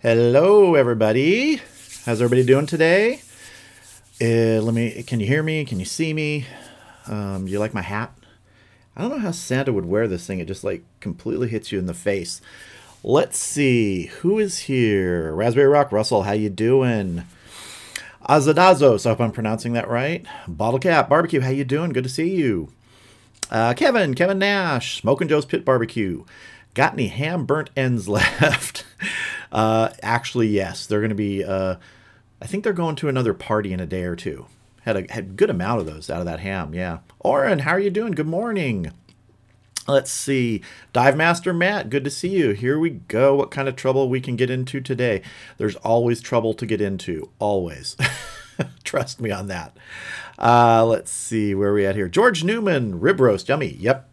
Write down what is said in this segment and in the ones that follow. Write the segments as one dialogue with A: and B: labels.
A: Hello, everybody. How's everybody doing today? Can you hear me? Can you see me? Do you like my hat? I don't know how Santa would wear this thing. It just like completely hits you in the face. Let's see. Who is here? Raspberry Rock Russell, how you doing? Azadazos, I hope I'm pronouncing that right. Bottle Cap Barbecue, how you doing? Good to see you. Kevin Nash, Smoking Joe's Pit Barbecue. Got any ham burnt ends left? Actually, yes. They're going to be, I think they're going to another party in a day or two. Had a good amount of those out of that ham, yeah. Oren, how are you doing? Good morning. Let's see. Dive Master Matt, good to see you. Here we go. What kind of trouble we can get into today? There's always trouble to get into. Always. Trust me on that. Let's see. Where are we at here? George Newman, rib roast. Yummy. Yep.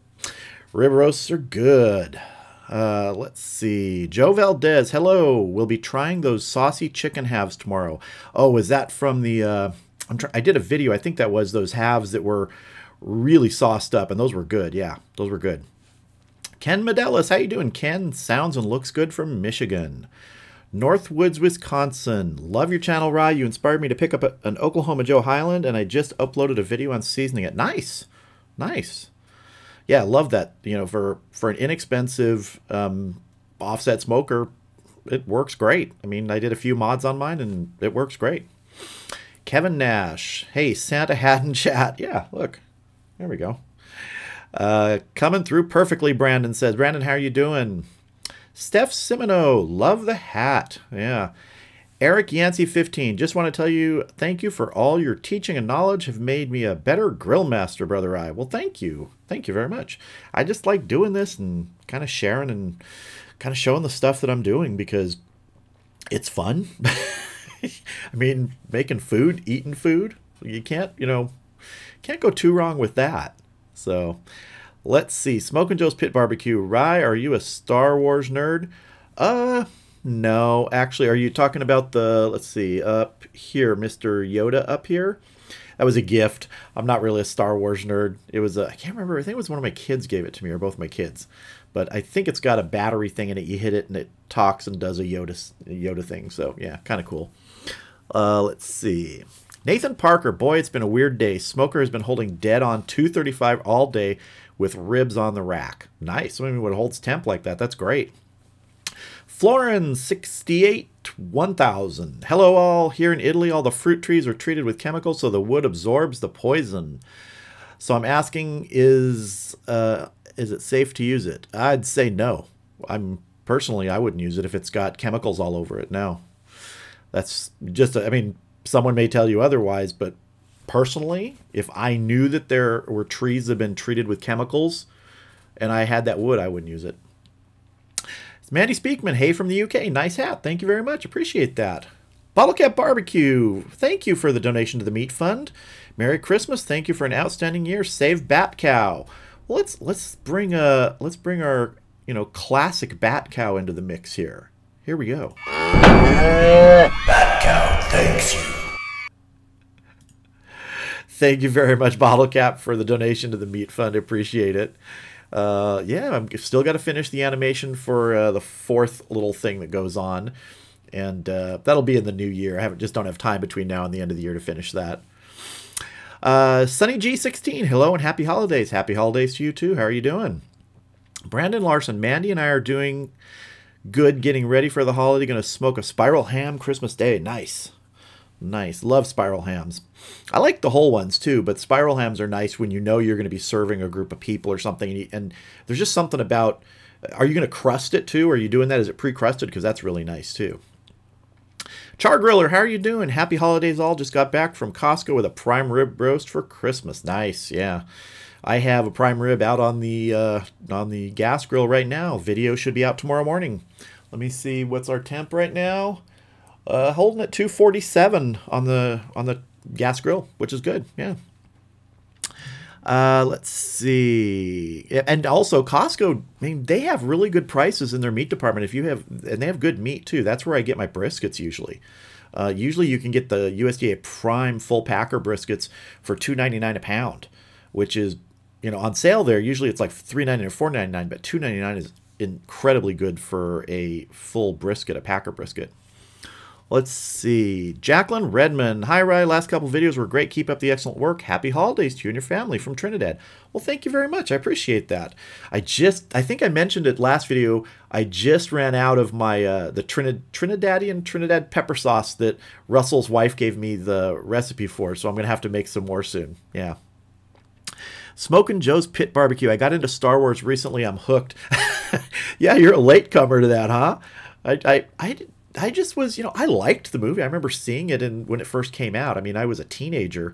A: Rib roasts are good. Let's see. Joe Valdez, hello. We'll be trying those saucy chicken halves tomorrow. Oh, is that from the... I did a video. I think that was those halves that were really sauced up, and those were good. Yeah, those were good. Ken Medelis, how you doing? Ken sounds and looks good from Michigan. Northwoods, Wisconsin. Love your channel, Rye. You inspired me to pick up an Oklahoma Joe Highland, and I just uploaded a video on seasoning it. Nice. Nice. Yeah, love that. You know, for an inexpensive offset smoker, it works great. I mean, I did a few mods on mine, and it works great. Kevin Nash. Hey, Santa hat in chat. Yeah, look. There we go. Coming through perfectly, Brandon says. Brandon, how are you doing? Steph Simino. Love the hat. Yeah. Eric Yancey 15. Just want to tell you, thank you for all your teaching and knowledge. Have made me a better grill master, Brother I. Well, thank you. Thank you very much. I just like doing this and kind of sharing and kind of showing the stuff that I'm doing because it's fun. I mean, making food, eating food, you can't, can't go too wrong with that. So let's see. Smoking Joe's Pit Barbecue. Rye, are you a Star Wars nerd? No, actually, are you talking about the, let's see, up here, Mr. Yoda up here? That was a gift. I'm not really a Star Wars nerd. It was, I can't remember, I think it was one of my kids gave it to me, or both my kids. But I think it's got a battery thing in it. You hit it and it talks and does a Yoda thing. So, yeah, kind of cool. Let's see. Nathan Parker, boy, it's been a weird day. Smoker has been holding dead on 235 all day with ribs on the rack. Nice. I mean, when it holds temp like that, that's great. Florin 68 1000. Hello all. Here in Italy, all the fruit trees are treated with chemicals so the wood absorbs the poison. So I'm asking, is it safe to use it? I'd say no. Personally, I wouldn't use it if it's got chemicals all over it. No. That's just, I mean, someone may tell you otherwise, but personally, if I knew that there were trees that have been treated with chemicals and I had that wood, I wouldn't use it. It's Mandy Speakman, hey from the UK. Nice hat. Thank you very much. Appreciate that. Bottle Cap Barbecue. Thank you for the donation to the Meat Fund. Merry Christmas. Thank you for an outstanding year. Save Bat Cow. Well, let's bring our, classic Bat Cow into the mix here. Here we go. Bat Cow thanks you. Thank you very much, Bottle Cap, for the donation to the Meat Fund. Appreciate it. Yeah, I've still got to finish the animation for the fourth little thing that goes on. And that'll be in the new year. I just don't have time between now and the end of the year to finish that. Sunny G16, hello and happy holidays. Happy holidays to you too. How are you doing? Brandon Larson, Mandy and I are doing good, getting ready for the holiday. Going to smoke a spiral ham Christmas Day. Nice. Nice. Love spiral hams. I like the whole ones too, but spiral hams are nice when you know you're going to be serving a group of people or something. And there's just something about, are you going to crust it too? Are you doing that? Is it pre-crusted? Because that's really nice too. Char Griller, how are you doing? Happy holidays all. Just got back from Costco with a prime rib roast for Christmas. Nice. Yeah. I have a prime rib out on the gas grill right now. Video should be out tomorrow morning. Let me see, what's our temp right now? Holding at 247 on the gas grill, which is good. Yeah. Let's see. And also Costco, I mean, they have really good prices in their meat department. And they have good meat too. That's where I get my briskets usually. Usually you can get the USDA Prime full packer briskets for $2.99 a pound, which is, on sale there. Usually it's like $3.99 or $4.99, but $2.99 is incredibly good for a full brisket, a packer brisket. Let's see. Jacqueline Redmond. Hi, Rye. Last couple videos were great. Keep up the excellent work. Happy holidays to you and your family from Trinidad. Well, thank you very much. I appreciate that. I think I mentioned it last video. I just ran out of my the Trinidad pepper sauce that Russell's wife gave me the recipe for, so I'm going to have to make some more soon. Yeah. Smokin' Joe's Pit Barbecue. I got into Star Wars recently. I'm hooked. Yeah, you're a latecomer to that, huh? I just was, I liked the movie. I remember seeing it when it first came out. I mean, I was a teenager,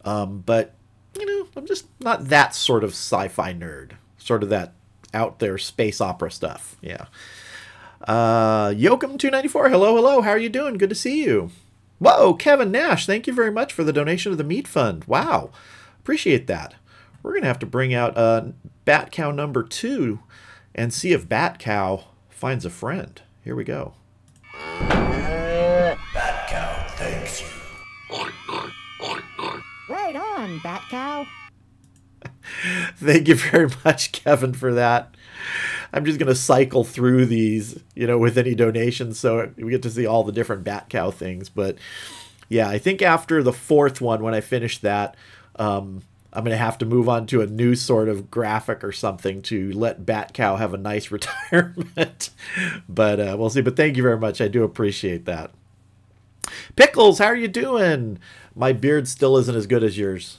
A: but I'm just not that sort of sci-fi nerd, sort of that out there space opera stuff. Yeah. Yokum294. Hello, hello. How are you doing? Good to see you. Whoa, Kevin Nash. Thank you very much for the donation to the Meat Fund. Wow. Appreciate that. We're going to have to bring out Bat Cow number 2 and see if Bat Cow finds a friend. Here we go.
B: Bat Cow thanks you.
C: Right on, Bat Cow.
A: Thank you very much, Kevin, for that. I'm just going to cycle through these, with any donations, so we get to see all the different Bat Cow things. But yeah, I think after the 4th one, when I finish that, I'm going to have to move on to a new sort of graphic or something to let Bat Cow have a nice retirement. But we'll see. But thank you very much. I do appreciate that. Pickles, how are you doing? My beard still isn't as good as yours.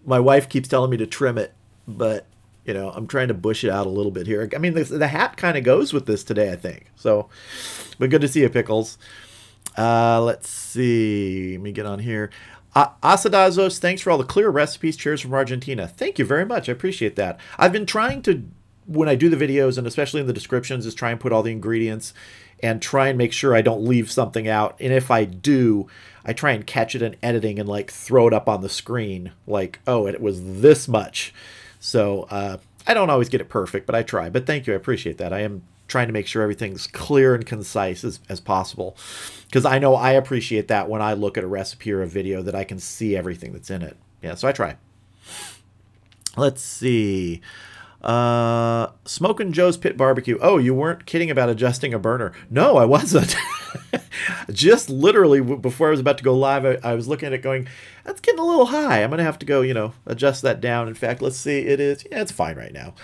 A: My wife keeps telling me to trim it, but I'm trying to bush it out a little bit here. I mean, the hat kind of goes with this today, I think. So, but good to see you, Pickles. Let's see. Let me get on here. Asadazos, thanks for all the clear recipes. Cheers from Argentina. Thank you very much. I appreciate that. I've been trying to, when I do the videos, and especially in the descriptions, is try and put all the ingredients and try and make sure I don't leave something out. And if I do, I try and catch it in editing and like throw it up on the screen. Like, oh, it was this much. So I don't always get it perfect, but I try. But thank you. I appreciate that. I am trying to make sure everything's clear and concise as possible. Because I know I appreciate that when I look at a recipe or a video that I can see everything that's in it. Yeah, so I try. Let's see. Smokin' Joe's Pit Barbecue. Oh, you weren't kidding about adjusting a burner. No, I wasn't. Just literally before I was about to go live, I was looking at it going, that's getting a little high. I'm going to have to go, adjust that down. In fact, let's see. It's fine right now.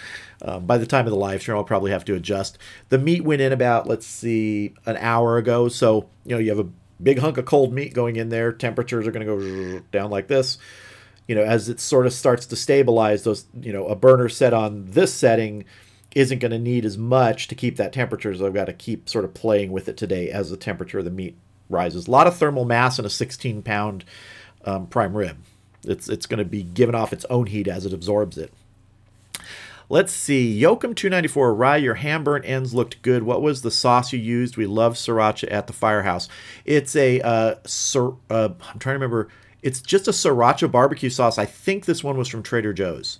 A: By the time of the live stream, I'll probably have to adjust. The meat went in about, let's see, an hour ago. So, you have a big hunk of cold meat going in there. Temperatures are going to go down like this. As it sort of starts to stabilize, those, a burner set on this setting isn't going to need as much to keep that temperature, so I've got to keep sort of playing with it today as the temperature of the meat rises. A lot of thermal mass in a 16-pound prime rib. It's going to be giving off its own heat as it absorbs it. Let's see. Yokum294. Rye, your ham-burnt ends looked good. What was the sauce you used? We love sriracha at the firehouse. It's a, I'm trying to remember. It's just a sriracha barbecue sauce. I think this one was from Trader Joe's.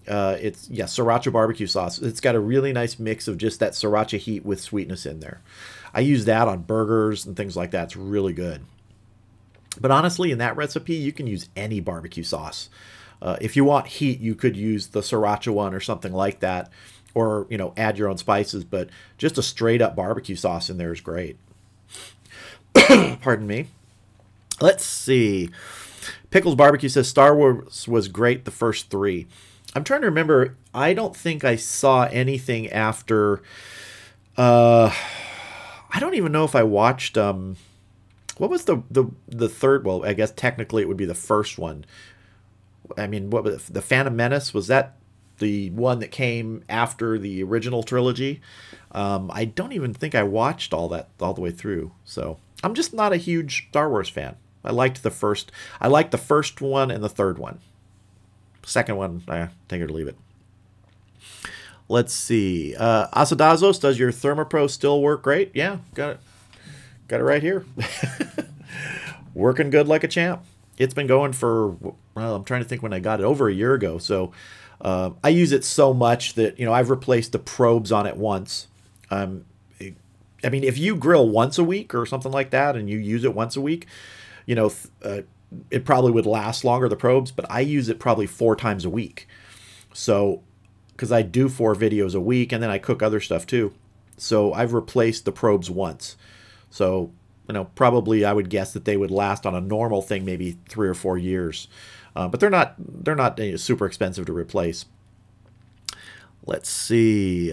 A: Sriracha barbecue sauce. It's got a really nice mix of just that sriracha heat with sweetness in there. I use that on burgers and things like that. It's really good. But honestly, in that recipe, you can use any barbecue sauce. If you want heat, you could use the sriracha one or something like that, or add your own spices. But just a straight up barbecue sauce in there is great. Pardon me. Let's see. Pickles Barbecue says Star Wars was great the first 3. I'm trying to remember. I don't think I saw anything after. I don't even know if I watched. What was the third? Well, I guess technically it would be the first one. I mean, what was it? The Phantom Menace? Was that the one that came after the original trilogy? I don't even think I watched all the way through. So I'm just not a huge Star Wars fan. I liked the first one and the third one. Second one, take it or leave it. Let's see. Asadazos, does your Thermopro still work great? Yeah, got it right here. Working good like a champ. It's been going for, well, I'm trying to think when I got it, over a year ago. So I use it so much that, I've replaced the probes on it once. I mean, if you grill once a week or something like that and you use it once a week, it probably would last longer, the probes, but I use it probably 4 times a week. So, because I do 4 videos a week and then I cook other stuff too. So I've replaced the probes once. So probably I would guess that they would last on a normal thing maybe 3 or 4 years. But they're not super expensive to replace. Let's see.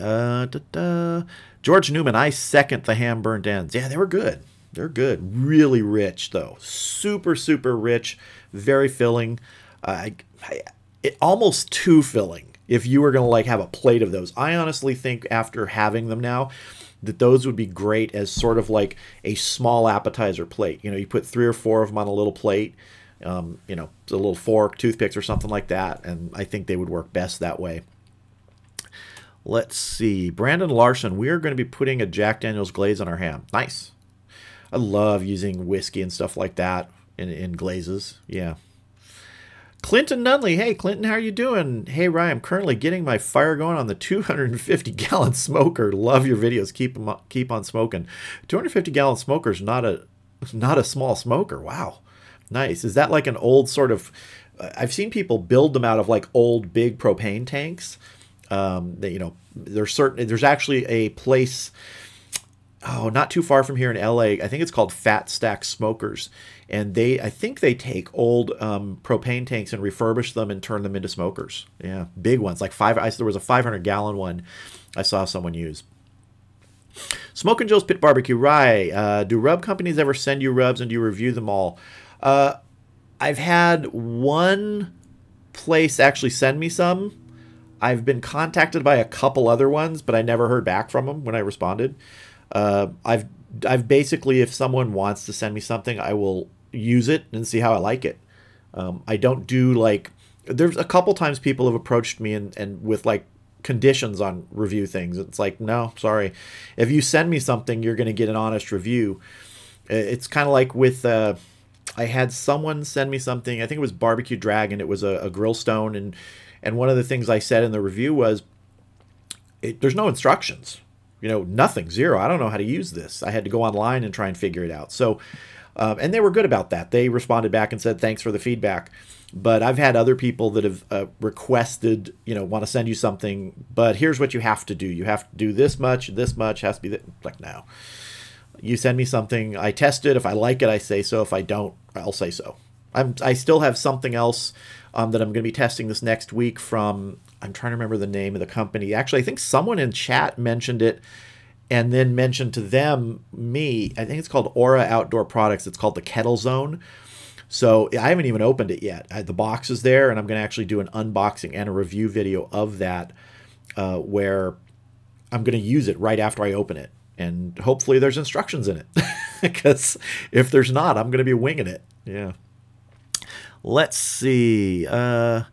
A: George Newman, I second the ham burnt ends. Yeah, they were good. They're good. Really rich, though. Super, super rich. Very filling. Almost too filling if you were going to like have a plate of those. I honestly think after having them now that those would be great as sort of like a small appetizer plate. You put 3 or 4 of them on a little plate, a little fork, toothpicks or something like that. And I think they would work best that way. Let's see. Brandon Larson, we are going to be putting a Jack Daniel's glaze on our ham. Nice. I love using whiskey and stuff like that in glazes. Yeah. Clinton Nunley. Hey, Clinton, how are you doing? Hey, Ryan, I'm currently getting my fire going on the 250-gallon smoker. Love your videos. Keep on smoking. 250-gallon smoker is not a small smoker. Wow. Nice. Is that like an old sort of... I've seen people build them out of like old big propane tanks. There's actually a place... not too far from here in LA. I think it's called Fat Stack Smokers. And I think they take old propane tanks and refurbish them and turn them into smokers. Yeah, big ones. Like there was a 500-gallon one I saw someone use. Smokin' Joe's Pit Barbecue. Rye, do rub companies ever send you rubs and do you review them all? I've had one place actually send me some. I've been contacted by a couple other ones, but I never heard back from them when I responded. I've basically, if someone wants to send me something, I will use it and see how I like it. I don't do like, there's a couple times people have approached me and with like conditions on review things. It's like, no, sorry. If you send me something, you're going to get an honest review. It's kind of like with, I had someone send me something, I think it was Barbecue Dragon. It was a grill stone. And one of the things I said in the review was, there's no instructions. Nothing, zero. I don't know how to use this. I had to go online and try and figure it out. So, and they were good about that. They responded back and said, thanks for the feedback. But I've had other people that have requested, want to send you something, but here's what you have to do. You have to do this much has to be like, no. You send me something, I test it. If I like it, I say so. If I don't, I'll say so. I still have something else that I'm going to be testing this next week from, I'm trying to remember the name of the company. Actually, I think someone in chat mentioned it and then mentioned to them, me, I think it's called Aura Outdoor Products. It's called the Kettle Zone. So I haven't even opened it yet. The box is there, and I'm going to actually do an unboxing and a review video of that where I'm going to use it right after I open it. And hopefully there's instructions in it. Because if there's not, I'm going to be winging it. Yeah. Let's see. Russell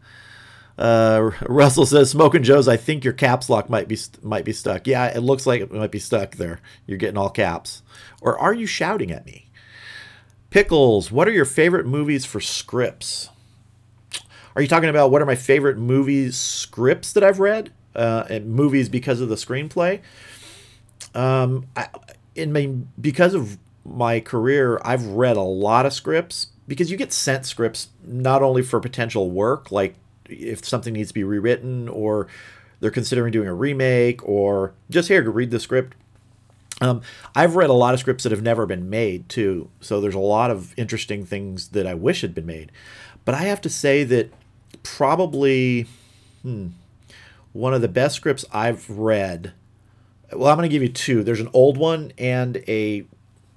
A: says, Smokin' Joe's, I think your caps lock might be stuck. Yeah, it looks like it might be stuck there. You're getting all caps. Or are you shouting at me? Pickles, what are your favorite movies for scripts? Are you talking about what are my favorite movies scripts that I've read? And movies because of the screenplay? Because of my career, I've read a lot of scripts because you get sent scripts not only for potential work, like if something needs to be rewritten or they're considering doing a remake or just here to read the script. I've read a lot of scripts that have never been made too. So there's a lot of interesting things that I wish had been made. But I have to say that probably one of the best scripts I've read, well, I'm going to give you two. There's an old one and a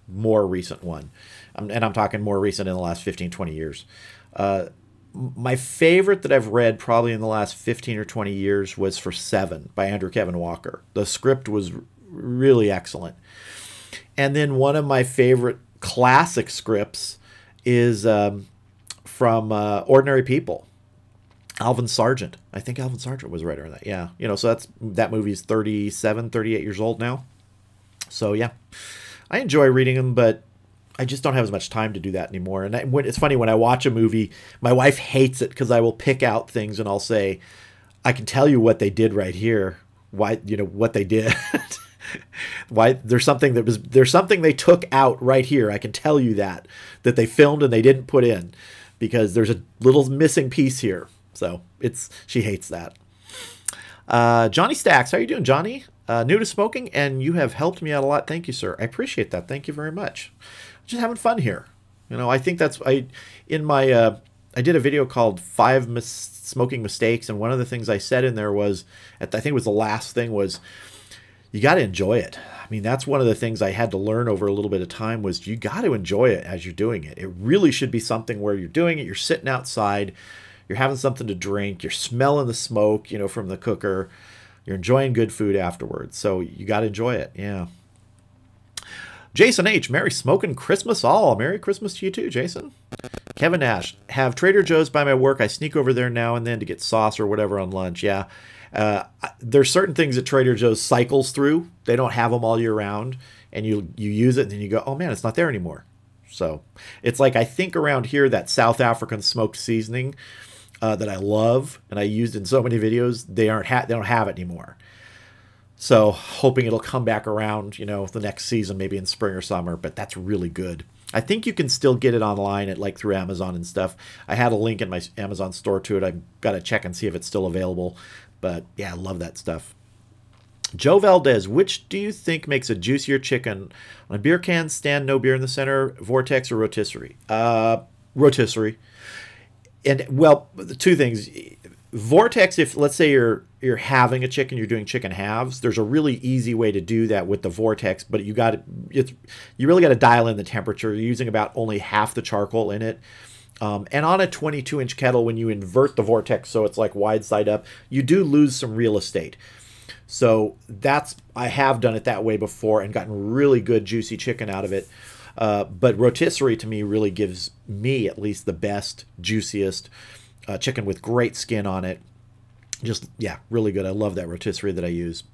A: more recent one. And I'm talking more recent in the last 15, 20 years. My favorite that I've read probably in the last 15 or 20 years was For Seven by Andrew Kevin Walker. The script was really excellent. And then one of my favorite classic scripts is from Ordinary People. Alvin Sargent. I think Alvin Sargent was writer on that. Yeah. So that movie's 37, 38 years old now. So yeah, I enjoy reading them, but I just don't have as much time to do that anymore. And it's funny when I watch a movie, my wife hates it because I will pick out things and I'll say, I can tell you what they did right here. Why, what they did. Why there's something they took out right here. I can tell you that they filmed and they didn't put in because there's a little missing piece here. So she hates that. Johnny Stacks, how are you doing, Johnny? new to smoking, and you have helped me out a lot. Thank you, sir. I appreciate that. Thank you very much. Just having fun here. I think that's I did a video called Smoking Mistakes, and one of the things I said in there was, I think it was the last thing, was you got to enjoy it. I mean, that's one of the things I had to learn over a little bit of time, was you got to enjoy it as you're doing it. It really should be something where you're doing it, you're sitting outside, you're having something to drink, you're smelling the smoke, from the cooker, you're enjoying good food afterwards. So you got to enjoy it. Yeah. Jason H. Merry smoking Christmas all. Merry Christmas to you too, Jason. Kevin Nash. Have Trader Joe's by my work. I sneak over there now and then to get sauce or whatever on lunch. Yeah. There's certain things that Trader Joe's cycles through. They don't have them all year round. And you use it and then you go, oh man, it's not there anymore. So it's like, I think around here, that South African smoked seasoning that I love and I used in so many videos, they don't have it anymore. So hoping it'll come back around, the next season, maybe in spring or summer, but that's really good. I think you can still get it online through Amazon and stuff. I had a link in my Amazon store to it. I've got to check and see if it's still available, but yeah, I love that stuff. Joe Valdez, which do you think makes a juicier chicken? On a beer can stand, no beer in the center, Vortex or rotisserie? Rotisserie. And well, the two things. Vortex, if let's say you're having a chicken, you're doing chicken halves, there's a really easy way to do that with the Vortex, but you really got to dial in the temperature. You're using about only half the charcoal in it. And on a 22-inch kettle, when you invert the Vortex so it's like wide side up, you do lose some real estate. So I have done it that way before and gotten really good juicy chicken out of it. But rotisserie to me really gives me at least the best, juiciest chicken with great skin on it. Just, yeah, really good. I love that rotisserie that I use.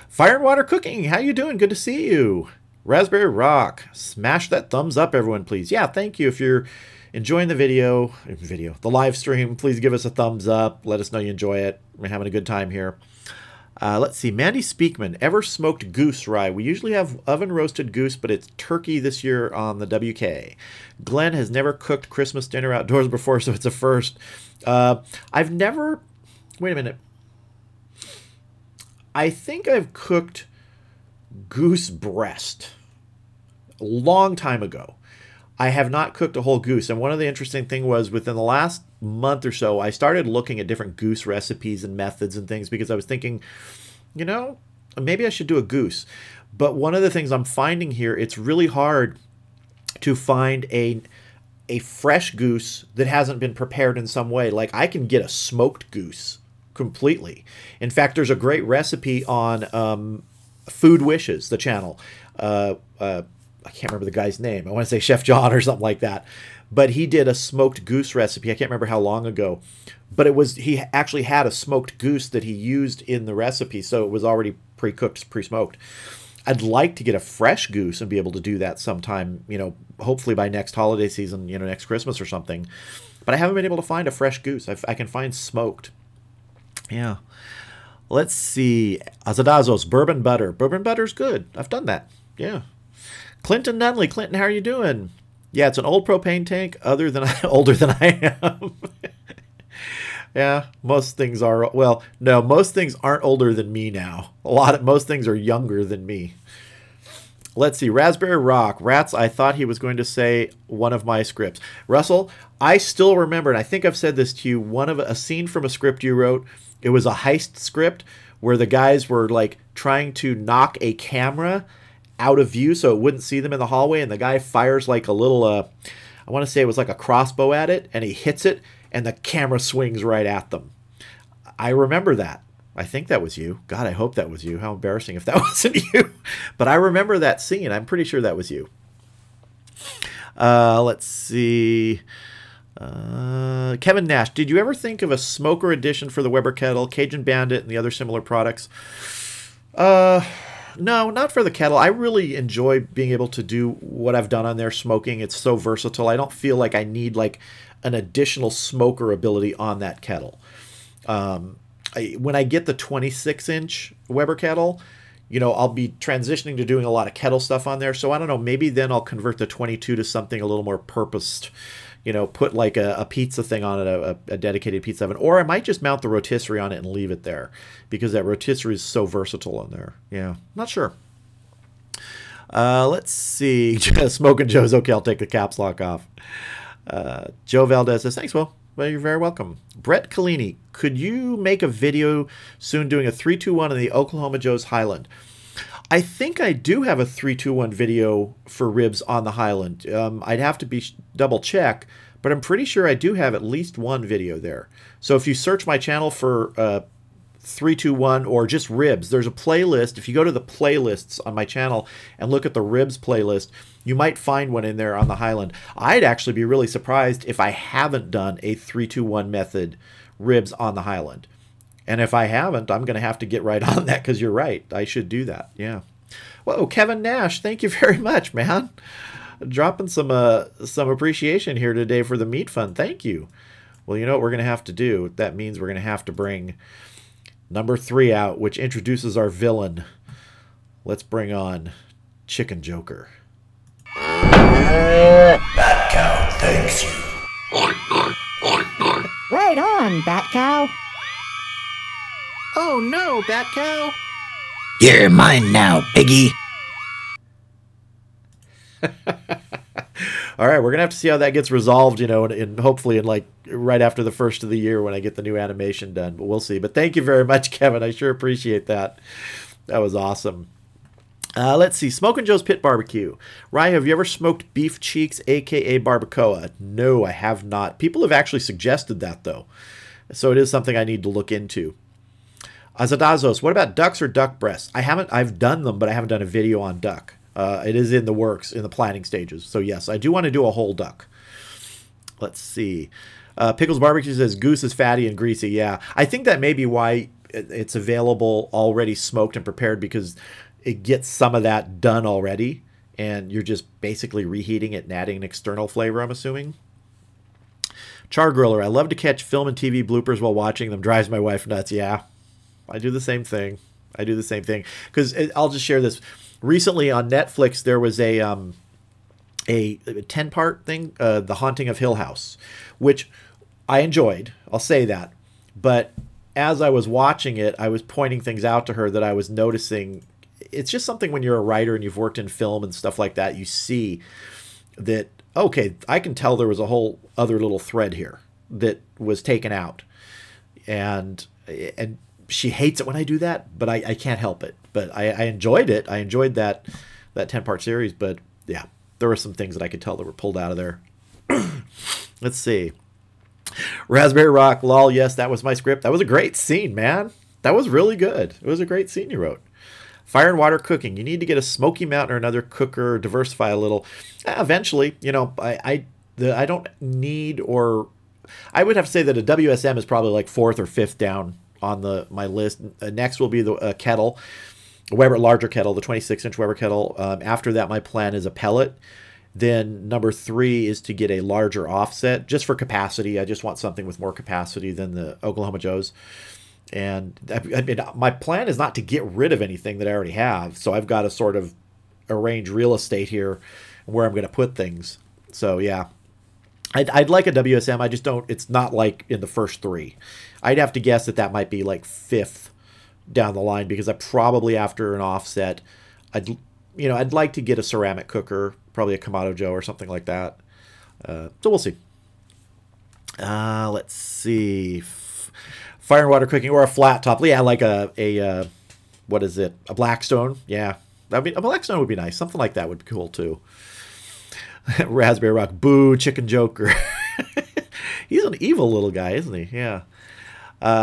A: Fire and Water Cooking, how you doing? Good to see you. Raspberry Rock, smash that thumbs up, everyone, please. Yeah, thank you. If you're enjoying the the live stream, please give us a thumbs up. Let us know you enjoy it. We're having a good time here. Let's see. Mandy Speakman, ever smoked goose rye? We usually have oven roasted goose, but it's turkey this year on the WK. Glenn has never cooked Christmas dinner outdoors before, so it's a first. I've never... Wait a minute. I think I've cooked goose breast a long time ago. I have not cooked a whole goose. And one of the interesting things was within the last month or so, I started looking at different goose recipes and methods and things because I was thinking, maybe I should do a goose. But one of the things I'm finding here, it's really hard to find a fresh goose that hasn't been prepared in some way. Like I can get a smoked goose completely. In fact, there's a great recipe on Food Wishes, the channel. I can't remember the guy's name. I want to say Chef John or something like that. But he did a smoked goose recipe. I can't remember how long ago. But he actually had a smoked goose that he used in the recipe. So it was already pre-cooked, pre-smoked. I'd like to get a fresh goose and be able to do that sometime, hopefully by next holiday season, next Christmas or something. But I haven't been able to find a fresh goose. I can find smoked. Yeah. Let's see. Azadazos, bourbon butter. Bourbon butter's good. I've done that. Yeah. Clinton Nunley. Clinton, how are you doing? Yeah, it's an old propane tank, older than I am. Yeah, most things are. Well, no, most things aren't older than me now. Most things are younger than me. Let's see. Raspberry Rock. Rats, I thought he was going to say one of my scripts. Russell, I still remember, and I think I've said this to you, a scene from a script you wrote. It was a heist script where the guys were like trying to knock a camera out of view so it wouldn't see them in the hallway, and the guy fires like a little I want to say it was like a crossbow at it, and he hits it and the camera swings right at them. I remember that. I think that was you. God, I hope that was you. How embarrassing if that wasn't you. But I remember that scene. I'm pretty sure that was you. Let's see. Kevin Nash, did you ever think of a smoker edition for the Weber kettle, Cajun Bandit, and the other similar products? No, not for the kettle. I really enjoy being able to do what I've done on there, smoking. It's so versatile. I don't feel like I need like an additional smoker ability on that kettle. When I get the 26-inch Weber kettle, I'll be transitioning to doing a lot of kettle stuff on there. So I don't know, maybe then I'll convert the 22 to something a little more purposed, you know, put like a pizza thing on it, a dedicated pizza oven. Or I might just mount the rotisserie on it and leave it there because that rotisserie is so versatile in there. Yeah, not sure. Let's see. Smoking Joe's okay. I'll take the caps lock off. Joe Valdez says, thanks, Will. Well, you're very welcome. Brett Collini, could you make a video soon doing a 3-2-1 in the Oklahoma Joe's Highland? I think I do have a 3-2-1 video for ribs on the Highland. I'd have to be double check, but I'm pretty sure I do have at least one video there. So if you search my channel for 3-2-1 or just ribs, there's a playlist. If you go to the playlists on my channel and look at the ribs playlist, you might find one in there on the Highland. I'd actually be really surprised if I haven't done a 3-2-1 method ribs on the Highland. And if I haven't, I'm going to have to get right on that because you're right. I should do that. Yeah. Whoa, Kevin Nash, thank you very much, man. Dropping some appreciation here today for the meat fund. Thank you. Well, you know what we're going to have to do? That means we're going to have to bring number 3 out, which introduces our villain. Let's bring on Chicken Joker.
B: Bat Cow thanks you.
C: Right on, Bat Cow.
A: Oh no, Bat Cow.
B: You're mine now, piggy.
A: All right, we're gonna have to see how that gets resolved, you know, and hopefully in like right after the first of the year when I get the new animation done. But we'll see. But thank you very much, Kevin. I sure appreciate that. That was awesome. Let's see. Smoking Joe's Pit Barbecue. Ryan, have you ever smoked beef cheeks, aka barbacoa? No, I have not. People have actually suggested that though, so it is something I need to look into. Azadazos, what about ducks or duck breasts? I've done them, but I haven't done a video on duck. It is in the works, in the planning stages. So yes, I do want to do a whole duck. Let's see. Pickles Barbecue says goose is fatty and greasy. Yeah, I think that may be why it's available already smoked and prepared, because it gets some of that done already, and you're just basically reheating it and adding an external flavor, I'm assuming. Char Griller, I love to catch film and TV bloopers while watching them. Drives my wife nuts. Yeah, I do the same thing. I do the same thing. Because I'll just share this. Recently on Netflix, there was a 10-part thing, The Haunting of Hill House, which I enjoyed. I'll say that. But as I was watching it, I was pointing things out to her that I was noticing. It's just something when you're a writer and you've worked in film and stuff like that, you see that, okay, I can tell there was a whole other little thread here that was taken out. And she hates it when I do that, but I can't help it. But I enjoyed it. I enjoyed that 10-part series. But yeah, there were some things that I could tell that were pulled out of there. Let's see. Raspberry Rock, lol, yes, that was my script. That was a great scene, man. That was really good. It was a great scene you wrote. Fire and water cooking. You need to get a Smoky Mountain or another cooker, diversify a little. Eventually, you know, I don't need, or I would have to say that a WSM is probably like 4th or 5th down on my list. Next will be the kettle, a Weber larger kettle, the 26-inch Weber kettle. After that, my plan is a pellet. Then number 3 is to get a larger offset, just for capacity. I just want something with more capacity than the Oklahoma Joe's. And I mean, my plan is not to get rid of anything that I already have. So I've got to sort of arrange real estate here where I'm going to put things. So yeah, I'd like a WSM. I just don't, it's not like in the first 3. I'd have to guess that might be like 5th down the line, because I probably, after an offset, I'd like to get a ceramic cooker, probably a Kamado Joe or something like that. So we'll see. Let's see. Fire and water cooking or a flat top. Yeah, like a what is it? A Blackstone. Yeah, I mean, a Blackstone would be nice. Something like that would be cool too. Raspberry Rock. Boo, Chicken Joker. He's an evil little guy, isn't he? Yeah.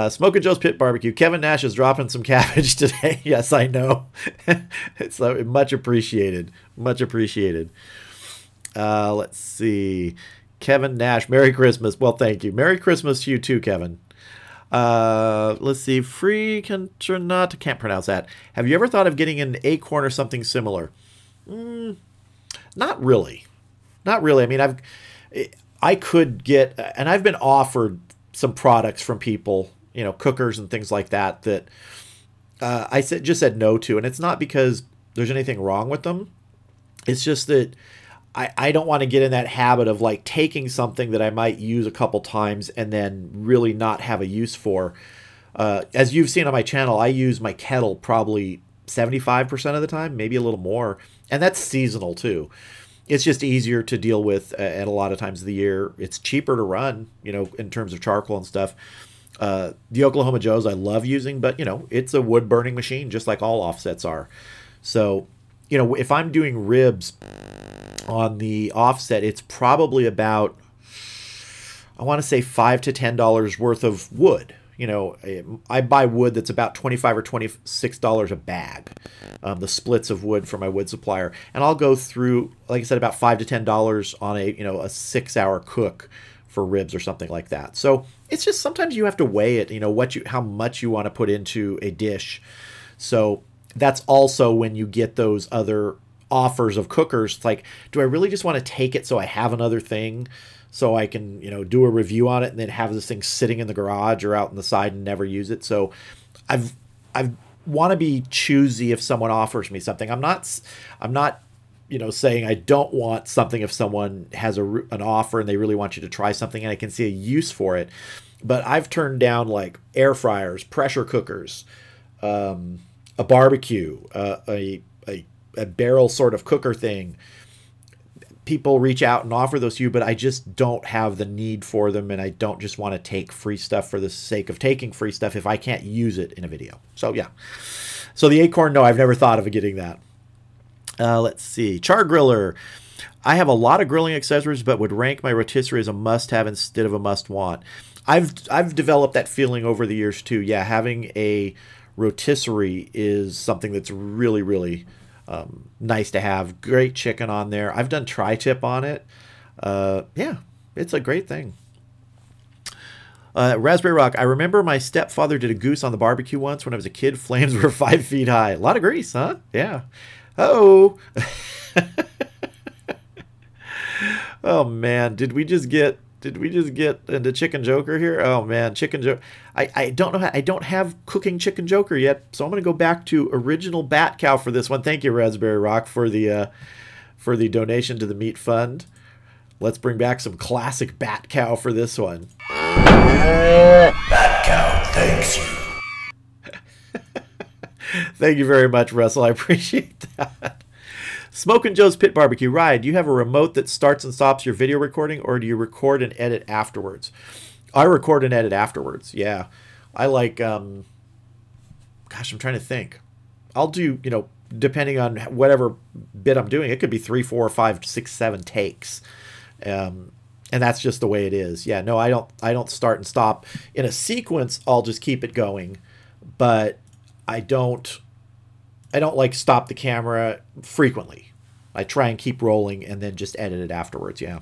A: Smoking Joe's Pit Barbecue. Kevin Nash is dropping some cabbage today. Yes, I know. It's much appreciated. Much appreciaed. Let's see. Kevin Nash. Merry Christmas. Well, thank you. Merry Christmas to you too, Kevin. Let's see. Free Not can't pronounce that. Have you ever thought of getting an Acorn or something similar? Not really. Not really. I mean, I could get, and I've been offered some products from people, you know, cookers and things like that I just said no to. And it's not because there's anything wrong with them. It's just that I don't want to get in that habit of like taking something that I might use a couple times and then really not have a use for. As you've seen on my channel, I use my kettle probably 75% of the time, maybe a little more. And that's seasonal too. It's just easier to deal with at a lot of times of the year. It's cheaper to run, you know, in terms of charcoal and stuff. The Oklahoma Joes I love using, but, you know, it's a wood burning machine just like all offsets are. So, you know, if I'm doing ribs on the offset, it's probably about, I want to say $5 to $10 worth of wood. You know, I buy wood that's about $25 or $26 a bag, the splits of wood from my wood supplier. And I'll go through, like I said, about $5 to $10 on a, you know, a 6-hour cook for ribs or something like that. So it's just sometimes you have to weigh it, you know, how much you want to put into a dish. So that's also when you get those other offers of cookers. It's like, do I really just want to take it so I have another thing so I can, you know, do a review on it and then have this thing sitting in the garage or out on the side and never use it? So I want to be choosy if someone offers me something. I'm not, you know, saying I don't want something if someone has an offer and they really want you to try something and I can see a use for it. But I've turned down like air fryers, pressure cookers, a barbecue, a barrel sort of cooker thing. People reach out and offer those to you, but I just don't have the need for them, and I don't just want to take free stuff for the sake of taking free stuff if I can't use it in a video. So yeah. So the Acorn, no, I've never thought of getting that. Let's see. Char griller. I have a lot of grilling accessories, but would rank my rotisserie as a must-have instead of a must-want. I've developed that feeling over the years too. Yeah, having a rotisserie is something that's really, really nice to have. Great chicken on there. I've done tri-tip on it. Yeah, it's a great thing. Raspberry Rock. I remember my stepfather did a goose on the barbecue once when I was a kid. Flames were 5 feet high. A lot of grease, huh? Yeah. Oh. Oh man, did we just get into Chicken Joker here? Oh man, Chicken Joker. I don't know how, I don't have cooking Chicken Joker yet, so I'm gonna go back to original Bat Cow for this one. Thank you, Raspberry Rock, for the donation to the Meat Fund. Let's bring back some classic Bat Cow for this one.
B: Bat Cow thanks you.
A: Thank you very much, Russell. I appreciate that. Smokin' Joe's Pit Barbecue. Ryan, do you have a remote that starts and stops your video recording, or do you record and edit afterwards? I record and edit afterwards, yeah. I like, gosh, I'm trying to think. I'll do, you know, depending on whatever bit I'm doing, it could be 3, 4, 5, 6, 7 takes. And that's just the way it is. Yeah, no, I don't start and stop. In a sequence, I'll just keep it going. But I don't like stop the camera frequently. I try and keep rolling and then just edit it afterwards, yeah.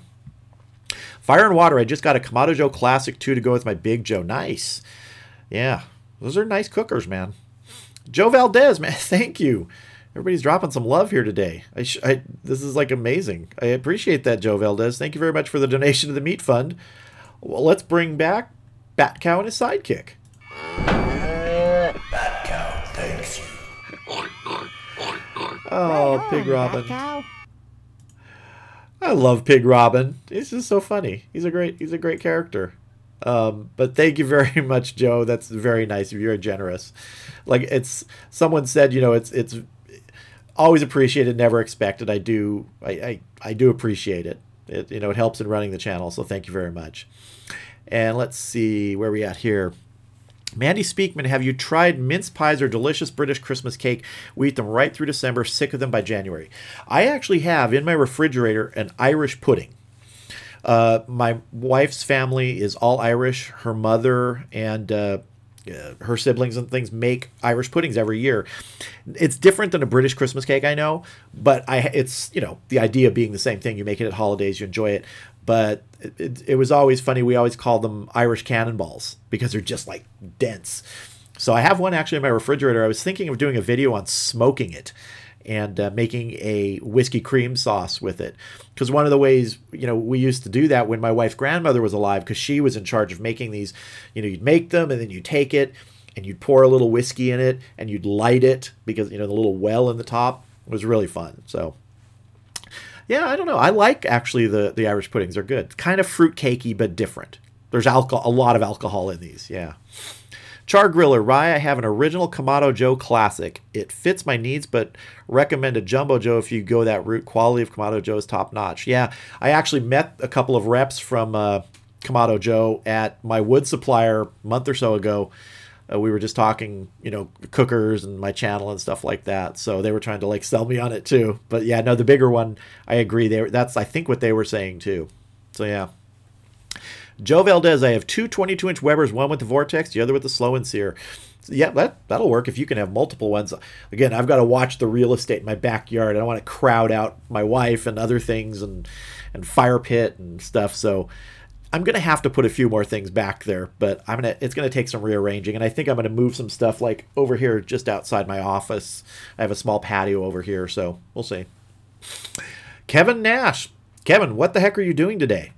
A: Fire and Water, I just got a Kamado Joe Classic 2 to go with my Big Joe. Nice. Yeah, those are nice cookers, man. Joe Valdez, man, thank you. Everybody's dropping some love here today. This is like amazing. I appreciate that, Joe Valdez. Thank you very much for the donation to the Meat Fund. Well, let's bring back Bat Cow and his sidekick.
B: Bat Cow thanks you.
A: Oh, Pig Robin. I love Pig Robin. He's just so funny. He's a great character. But thank you very much, Joe. That's very nice of you. You're generous. Like someone said, you know, it's always appreciated, never expected. I do appreciate it. You know, it helps in running the channel. So thank you very much. And let's see where we at here. Mandy Speakman, have you tried mince pies or delicious British Christmas cake? We eat them right through December, sick of them by January. I actually have in my refrigerator an Irish pudding. My wife's family is all Irish. Her mother and her siblings and things make Irish puddings every year. It's different than a British Christmas cake, I know, but it's, you know, the idea being the same thing. You make it at holidays, you enjoy it. But it was always funny. We always called them Irish cannonballs because they're just like dense. So I have one actually in my refrigerator. I was thinking of doing a video on smoking it and making a whiskey cream sauce with it. Because one of the ways, you know, we used to do that when my wife's grandmother was alive, because she was in charge of making these. You know, you'd make them and then you'd take it and you'd pour a little whiskey in it and you'd light it because, you know, the little well in the top. It was really fun. So Yeah, I don't know. I like actually the Irish puddings. They're good. Kind of fruit cakey, but different. There's alcohol, a lot of alcohol in these. Yeah. Char Griller, Rye, I have an original Kamado Joe Classic. It fits my needs, but recommend a Jumbo Joe if you go that route. Quality of Kamado Joe is top notch. Yeah, I actually met a couple of reps from Kamado Joe at my wood supplier a month or so ago. We were just talking, cookers and my channel and stuff like that. So they were trying to like sell me on it too. But yeah, no, the bigger one, I agree. That's I think what they were saying too. So yeah. Joe Valdez, I have two 22-inch Webers, one with the Vortex, the other with the Slow and Sear. So yeah, that'll work if you can have multiple ones. Again, I've got to watch the real estate in my backyard. I don't want to crowd out my wife and other things and fire pit and stuff. So I'm going to have to put a few more things back there, but it's going to take some rearranging. And I think I'm going to move some stuff like over here just outside my office. I have a small patio over here, so we'll see. Kevin Nash. Kevin, what the heck are you doing today?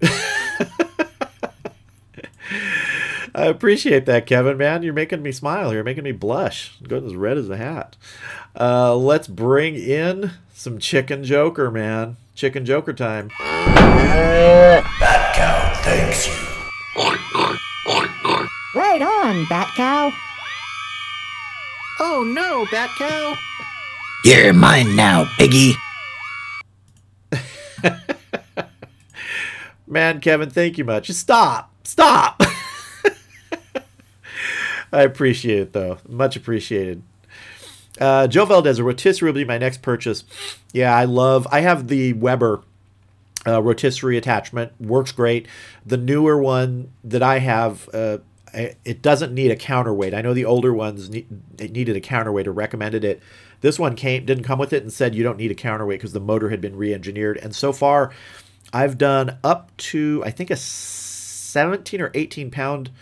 A: I appreciate that, Kevin, man. You're making me smile. You're making me blush. I'm going as red as a hat. Let's bring in some Chicken Joker, man. Chicken Joker time.
B: Bat Cow thanks you.
C: Right on, Bat Cow.
A: Oh, no, Bat Cow.
D: You're mine now, piggy.
A: Man, Kevin, thank you much. Just stop. I appreciate it, though. Much appreciated. Joe Valdez, a rotisserie will be my next purchase. Yeah, I have the Weber rotisserie attachment. Works great. The newer one that I have, it doesn't need a counterweight. I know the older ones needed a counterweight or recommended it. This one didn't come with it and said you don't need a counterweight because the motor had been re-engineered. And so far, I've done up to, I think, a 17 or 18 pound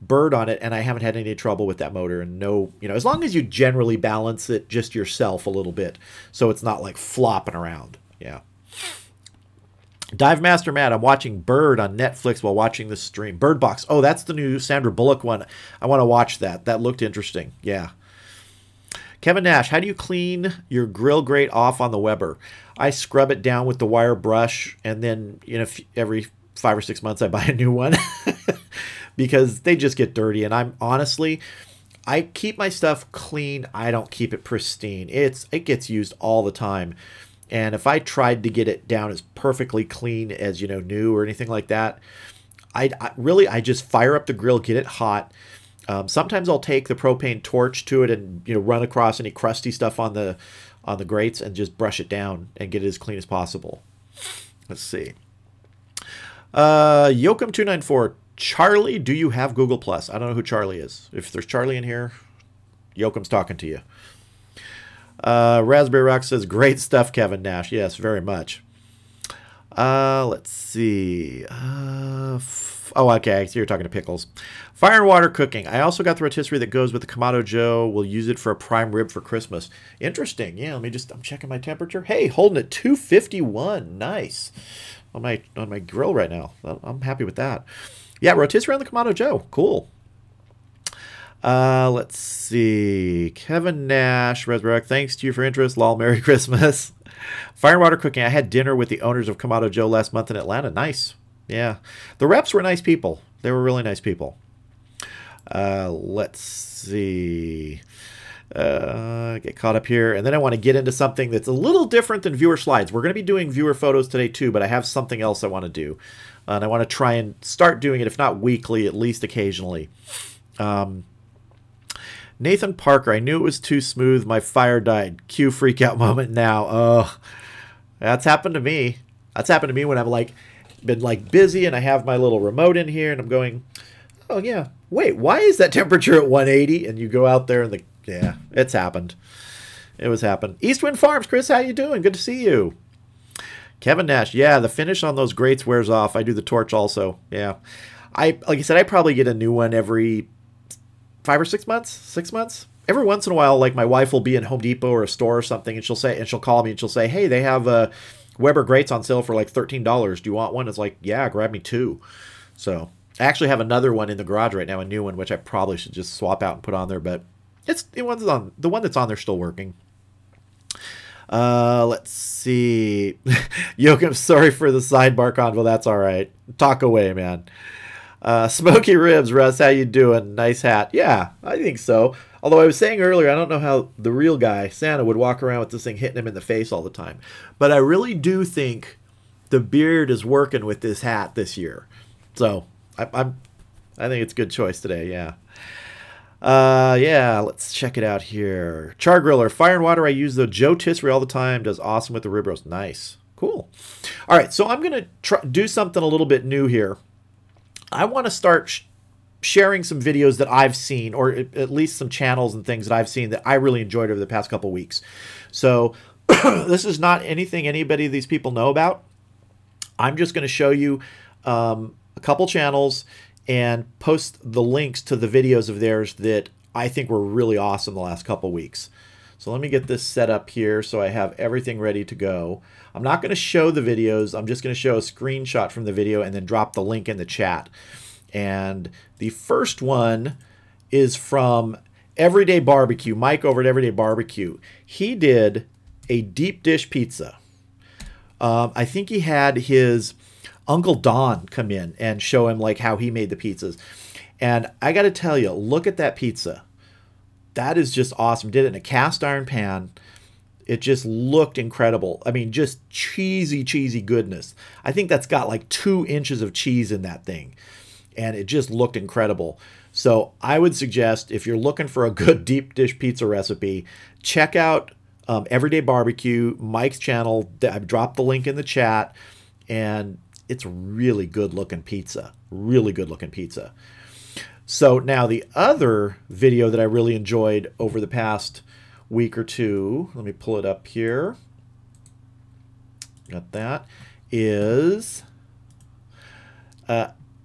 A: bird on it, and I haven't had any trouble with that motor. And no, as long as you generally balance it just yourself a little bit, so it's not like flopping around. Yeah. Dive Master Matt, I'm watching Bird on Netflix while watching this stream. Bird Box. Oh, that's the new Sandra Bullock one. I want to watch that. That looked interesting. Yeah. Kevin Nash, how do you clean your grill grate off on the Weber? I scrub it down with the wire brush, and then every 5 or 6 months I buy a new one because they just get dirty. And I keep my stuff clean. I don't keep it pristine. It gets used all the time. And if I tried to get it down as perfectly clean as, new or anything like that, I just fire up the grill, get it hot. Sometimes I'll take the propane torch to it and, run across any crusty stuff on the grates and just brush it down and get it as clean as possible. Let's see. Yokum294, Charlie, do you have Google Plus? I don't know who Charlie is. If there's Charlie in here, Yokum's talking to you. Raspberry Rock says, great stuff, Kevin Nash. Yes, very much. Let's see. Okay, so you're talking to Pickles. Fire and Water Cooking. I also got the rotisserie that goes with the Kamado Joe. We'll use it for a prime rib for Christmas. Interesting. Yeah, I'm checking my temperature. Hey, holding at 251. Nice. On my grill right now. I'm happy with that. Yeah, rotisserie on the Kamado Joe. Cool. Let's see. Kevin Nash, Resbrook, thanks to you for interest. Lol, Merry Christmas. Fire and Water Cooking. I had dinner with the owners of Kamado Joe last month in Atlanta. Nice. Yeah. The reps were nice people. They were really nice people. Let's see. Get caught up here. And then I want to get into something that's a little different than viewer slides. We're going to be doing viewer photos today too, but I have something else I want to do. And I want to try and start doing it, if not weekly, at least occasionally. Nathan Parker, I knew it was too smooth. My fire died. Cue freak out moment now. Oh, that's happened to me. That's happened to me when I've been busy and I have my little remote in here and I'm going, oh yeah, wait, why is that temperature at 180? And you go out there and yeah, it's happened. It was happened. Eastwind Farms, Chris, how you doing? Good to see you. Kevin Nash, yeah, the finish on those grates wears off. I do the torch also. Yeah. Like I said, I probably get a new one every 5 or 6 months, 6 months. Every once in a while, like my wife will be in Home Depot or a store or something, and she'll call me and she'll say, hey, they have Weber grates on sale for like $13. Do you want one? It's like, yeah, grab me 2. So I actually have another one in the garage right now, a new one, which I probably should just swap out and put on there, but the one that's on there still working. Let's see. Yoakum, sorry for the sidebar convo. That's all right. Talk away, man. Smoky Ribs, Russ, how you doing? Nice hat. Yeah, I think so. Although I was saying earlier, I don't know how the real guy, Santa, would walk around with this thing hitting him in the face all the time. But I really do think the beard is working with this hat this year. So I think it's a good choice today, yeah. Yeah, let's check it out here. Char Griller, Fire and Water, I use the Joe Tissery all the time. Does awesome with the rib roast. Nice. Cool. All right, so I'm going to do something a little bit new here. I want to start sharing some videos that I've seen, or at least some channels and things that I've seen that I really enjoyed over the past couple weeks. So this is not anything anybody of these people know about. I'm just going to show you a couple channels and post the links to the videos of theirs that I think were really awesome the last couple weeks. So let me get this set up here so I have everything ready to go. I'm not going to show the videos. I'm just going to show a screenshot from the video and then drop the link in the chat. And the first one is from Everyday Barbecue, Mike over at Everyday Barbecue. He did a deep dish pizza. I think he had his Uncle Don come in and show him like how he made the pizzas. And I got to tell you, look at that pizza. That is just awesome. Did it in a cast iron pan. It just looked incredible. I mean, just cheesy, cheesy goodness. I think that's got like 2 inches of cheese in that thing. And it just looked incredible. So I would suggest if you're looking for a good deep dish pizza recipe, check out Everyday Barbecue, Mike's channel. I've dropped the link in the chat. And it's really good looking pizza. Really good looking pizza. So now the other video that I really enjoyed over the past week or two, let me pull it up here. Got that. Is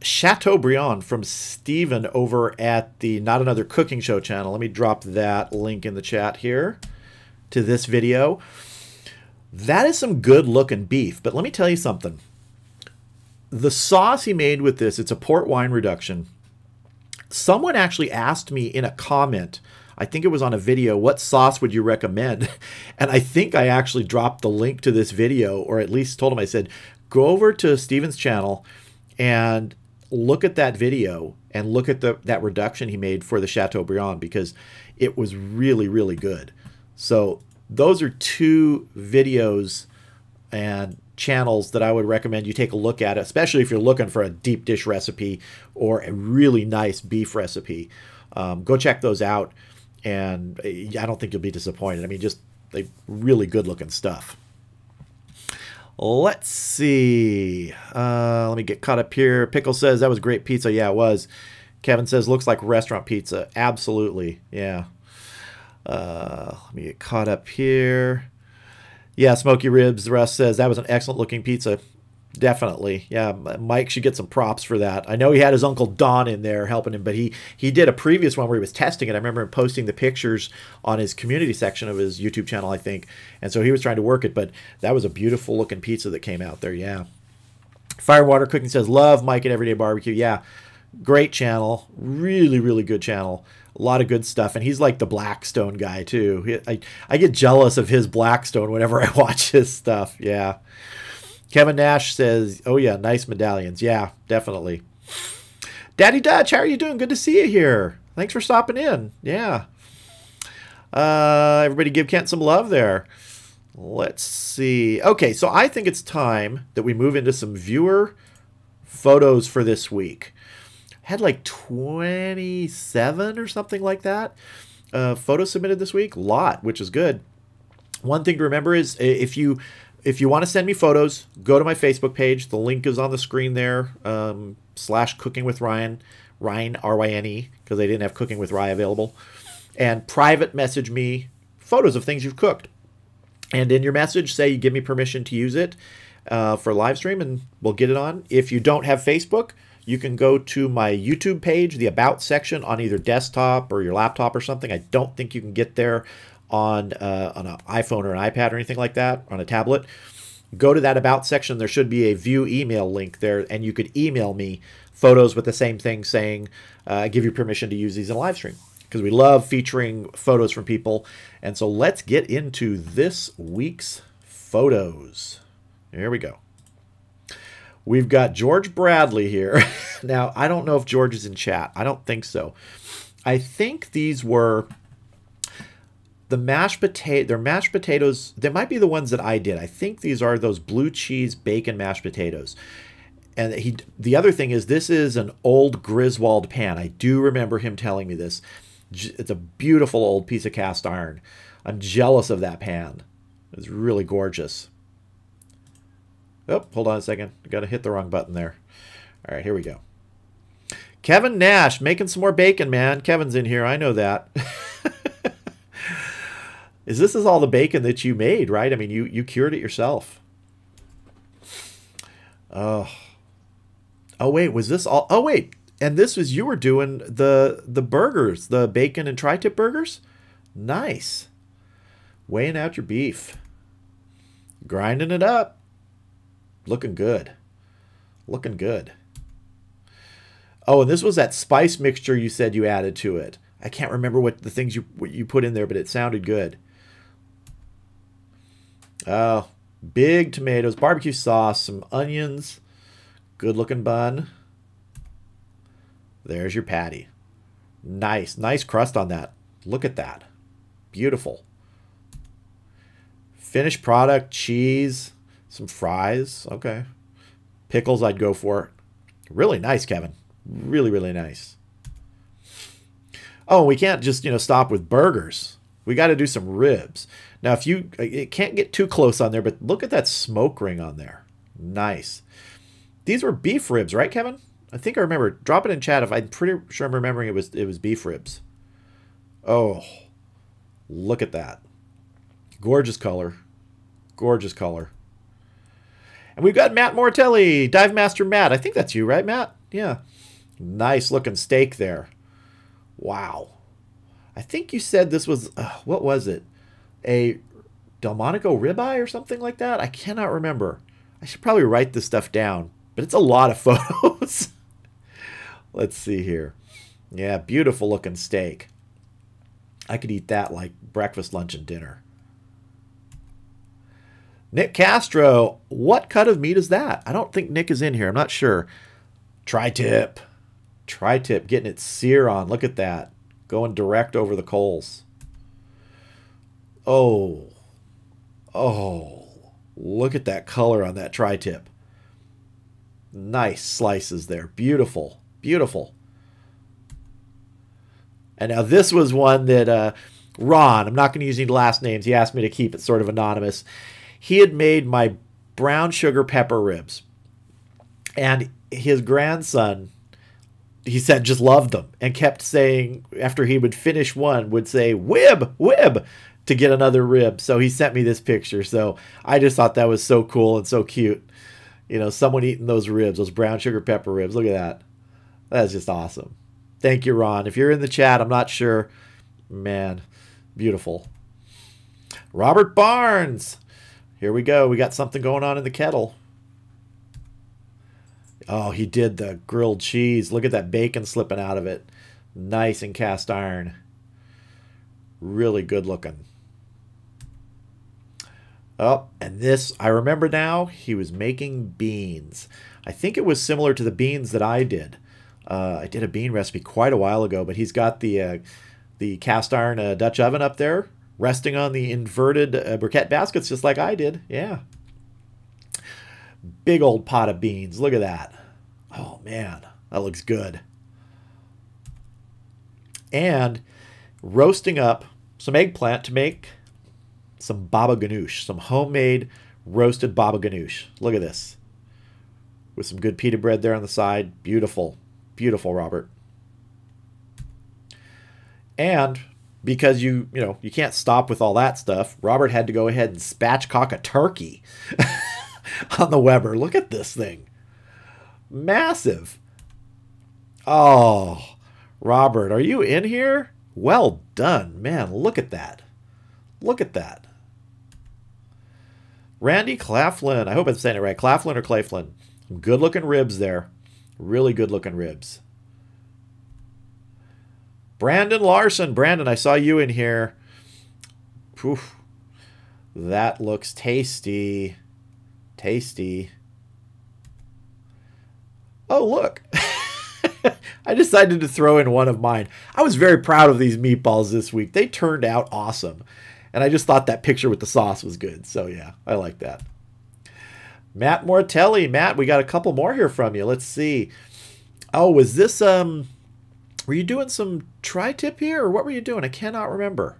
A: Chateaubriand from Steven over at the Not Another Cooking Show channel. Let me drop that link in the chat here to this video. That is some good looking beef, but let me tell you something. The sauce he made with this, it's a port wine reduction. Someone actually asked me in a comment, I think it was on a video, what sauce would you recommend? And I think I actually dropped the link to this video, or at least told him, I said, go over to Steven's channel and look at that video and look at that reduction he made for the Chateaubriand, because it was really, really good. So those are 2 videos and channels that I would recommend you take a look at, especially if you're looking for a deep dish recipe or a really nice beef recipe. Go check those out, and I don't think you'll be disappointed. I mean, just like really good looking stuff. Let's see. Let me get caught up here. Pickle says that was great pizza. Yeah, it was. Kevin says looks like restaurant pizza. Absolutely. Yeah. Let me get caught up here. Yeah, Smoky Ribs, Russ says that was an excellent looking pizza. Definitely. Yeah, Mike should get some props for that. I know he had his Uncle Don in there helping him, but he did a previous one where he was testing it. I remember him posting the pictures on his community section of his YouTube channel, I think. And so he was trying to work it, but that was a beautiful looking pizza that came out there, yeah. Fire and Water Cooking says, love Mike at Everyday Barbecue. Yeah, great channel. Really, really good channel. A lot of good stuff. And he's like the Blackstone guy, too. I get jealous of his Blackstone whenever I watch his stuff. Yeah. Kevin Nash says, oh, yeah, nice medallions. Yeah, definitely. Daddy Dutch, how are you doing? Good to see you here. Thanks for stopping in. Yeah. Everybody give Kent some love there. Let's see. Okay, so I think it's time that we move into some viewer photos for this week. Had like 27 or something like that photos submitted this week. A lot, which is good. One thing to remember is if you want to send me photos, go to my Facebook page. The link is on the screen there, / Cooking with Ryan, R-Y-N-E, because they didn't have Cooking with Rye available. And private message me photos of things you've cooked. And in your message, say you give me permission to use it for live stream, and we'll get it on. If you don't have Facebook, you can go to my YouTube page, the About section on either desktop or your laptop or something. I don't think you can get there on an iPhone or an iPad or anything like that, on a tablet. Go to that About section. There should be a view email link there, and you could email me photos with the same thing saying, give you permission to use these in a live stream. because we love featuring photos from people. And so let's get into this week's photos. Here we go. We've got George Bradley here. Now, I don't know if George is in chat. I don't think so. I think these were the mashed potato. They're mashed potatoes. They might be the ones that I did. I think these are those blue cheese bacon mashed potatoes. And the other thing is, this is an old Griswold pan. I do remember him telling me this. It's a beautiful old piece of cast iron. I'm jealous of that pan. It's really gorgeous. Oh, hold on a second. I got to hit the wrong button there. All right, here we go. Kevin Nash making some more bacon, man. Kevin's in here. I know that. This is all the bacon that you made, right? I mean, you cured it yourself. Oh, wait, was this all? Oh, wait. And this was, you were doing the burgers, the bacon and tri-tip burgers? Nice. Weighing out your beef. Grinding it up. Looking good. Looking good. Oh, and this was that spice mixture you said you added to it. I can't remember what the things you put in there, but it sounded good. Oh, big tomatoes, barbecue sauce, some onions. Good looking bun. There's your patty. Nice. Nice crust on that. Look at that. Beautiful. Finished product, cheese, some fries. Okay. Pickles I'd go for. Really nice, Kevin. Really, really nice. Oh, we can't just, stop with burgers. We got to do some ribs. Now, it can't get too close on there, but look at that smoke ring on there. Nice. These were beef ribs, right, Kevin? I think I remember. Drop it in chat if I'm pretty sure I'm remembering it was beef ribs. Oh, look at that. Gorgeous color. Gorgeous color. And we've got Matt Mortelli, Dive Master Matt. I think that's you, right, Matt? Yeah. Nice looking steak there. Wow. I think you said this was, what was it? A Delmonico ribeye or something like that? I cannot remember. I should probably write this stuff down, but it's a lot of photos. Let's see here. Yeah, beautiful looking steak. I could eat that like breakfast, lunch, and dinner. Nick Castro, what cut of meat is that? I don't think Nick is in here. I'm not sure. Tri-tip. Tri-tip, getting its sear on. Look at that. Going direct over the coals. Oh. Oh. Look at that color on that tri-tip. Nice slices there. Beautiful. Beautiful. And now this was one that Ron, I'm not going to use any last names. He asked me to keep it sort of anonymous. He had made my brown sugar pepper ribs. And his grandson, he said, just loved them and kept saying, after he would finish one, would say, "Wib, wib," to get another rib. So he sent me this picture. So I just thought that was so cool and so cute. Someone eating those ribs, those brown sugar pepper ribs. Look at that. That's just awesome. Thank you, Ron. If you're in the chat, I'm not sure. Man, beautiful. Robert Barnes. Here we go. We got something going on in the kettle. Oh, he did the grilled cheese. Look at that bacon slipping out of it. Nice and cast iron. Really good looking. Oh, and this, I remember now, he was making beans. I think it was similar to the beans that I did. I did a bean recipe quite a while ago, but he's got the cast iron Dutch oven up there, resting on the inverted briquette baskets just like I did. Yeah. Big old pot of beans. Look at that. Oh, man. That looks good. And roasting up some eggplant to make some baba ganoush. Some homemade roasted baba ganoush. Look at this. With some good pita bread there on the side. Beautiful. Beautiful, Robert. And because you can't stop with all that stuff, Robert had to go ahead and spatchcock a turkey on the Weber. Look at this thing. Massive. Oh, Robert, are you in here? Well done, man. Look at that. Look at that. Randy Claflin. I hope I'm saying it right. Claflin or Claflin. Some good looking ribs there. Really good looking ribs. Brandon Larson. Brandon, I saw you in here. Oof. That looks tasty. Tasty. Oh, look. I decided to throw in one of mine. I was very proud of these meatballs this week. They turned out awesome. And I just thought that picture with the sauce was good. So, yeah, I like that. Matt Mortelli. Matt, we got a couple more here from you. Let's see. Oh, was this, were you doing some tri-tip here? Or what were you doing? I cannot remember.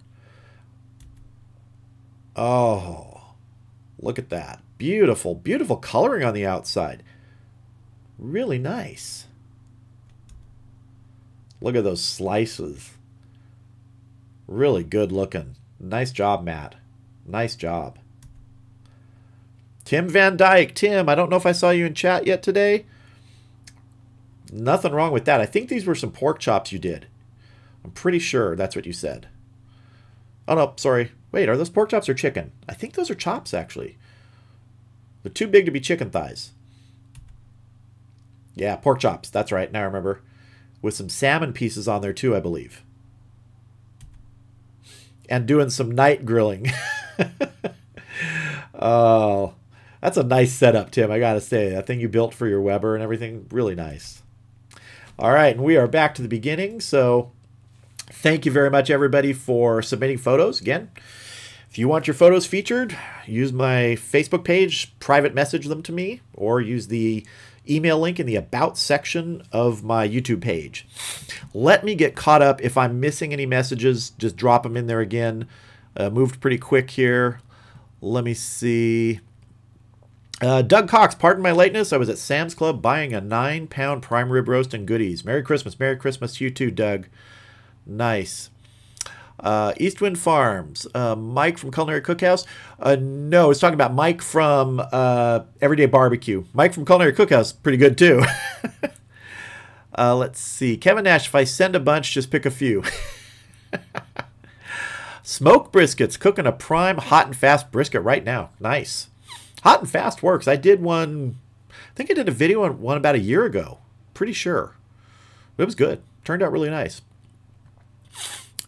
A: Oh, look at that. Beautiful, beautiful coloring on the outside. Really nice. Look at those slices. Really good looking. Nice job, Matt. Nice job. Tim Van Dyke. Tim, I don't know if I saw you in chat yet today. Nothing wrong with that. I think these were some pork chops you did. I'm pretty sure that's what you said. Oh, no, sorry. Wait, are those pork chops or chicken? I think those are chops, actually. They're too big to be chicken thighs. Yeah, pork chops. That's right. Now I remember. With some salmon pieces on there, too, I believe. And doing some night grilling. Oh, that's a nice setup, Tim. I got to say, that thing you built for your Weber and everything, really nice. All right, and we are back to the beginning. So thank you very much, everybody, for submitting photos. Again, if you want your photos featured, use my Facebook page, private message them to me, or use the email link in the About section of my YouTube page. Let me get caught up. If I'm missing any messages, just drop them in there again. Moved pretty quick here. Let me see. Doug Cox, pardon my lateness. I was at Sam's Club buying a 9-pound prime rib roast and goodies. Merry Christmas. Merry Christmas to you too, Doug. Nice. Eastwind Farms. Mike from Culinary Cookhouse. No, I was talking about Mike from Everyday Barbecue. Mike from Culinary Cookhouse, pretty good too. Let's see. Kevin Nash, if I send a bunch, just pick a few. Smoked briskets. Cooking a prime hot and fast brisket right now. Nice. Hot and fast works. I did one, I think I did a video on one about a year ago. Pretty sure. It was good. Turned out really nice.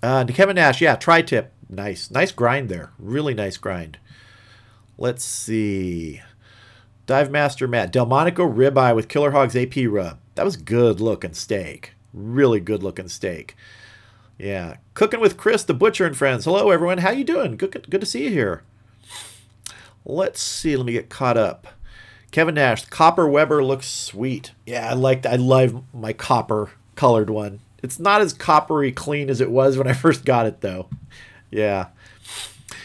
A: To Kevin Nash, yeah, tri-tip. Nice. Nice grind there. Really nice grind. Let's see. Dive Master Matt. Delmonico ribeye with Killer Hogs AP rub. That was good looking steak. Really good looking steak. Yeah. Cooking with Chris, the Butcher and Friends. Hello, everyone. How you doing? Good to see you here. Let's see. Let me get caught up. Kevin Nash. Copper Weber looks sweet. Yeah, I love my copper colored one. It's not as coppery clean as it was when I first got it, though. Yeah.